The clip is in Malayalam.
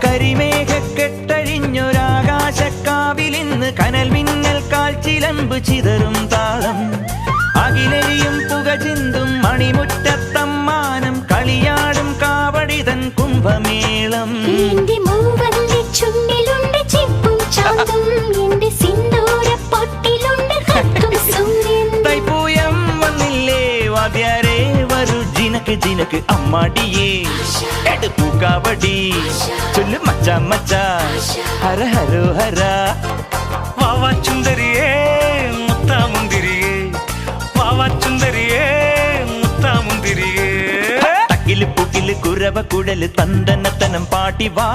കരിമേഘക്കെട്ടഴിഞ്ഞൊരാകാശക്കാവിലിന്ന് കനൽ മിന്നൽ കാൽച്ചിലമ്പ് ചിതറും താളം അകിലെരിയും പുക ചിന്തും മണിമുറ്റത്തമ്മാനം കളിയാടും കാവടിതൻ കുംഭമേളം തൈപ്പൂയം വന്നില്ലേ വാദ്യാരേ വരൂ ജിനക്ക് ജിനക്ക് അമ്മാടിയേ എടുപ്പൂ കാവടി ചൊല്ലു മച്ചാ മച്ചാ ഹര ഹരോ ഹര വാവാ ചുന്ദരിയേ മുത്താമുന്തിരിയേ വാവാ ചുന്ദരിയേ മുത്താമുന്തിരിയേ തക്കില് പുക്കില് കുരവ കുഴല് തന്തനത്തനം പാട്ടി വാ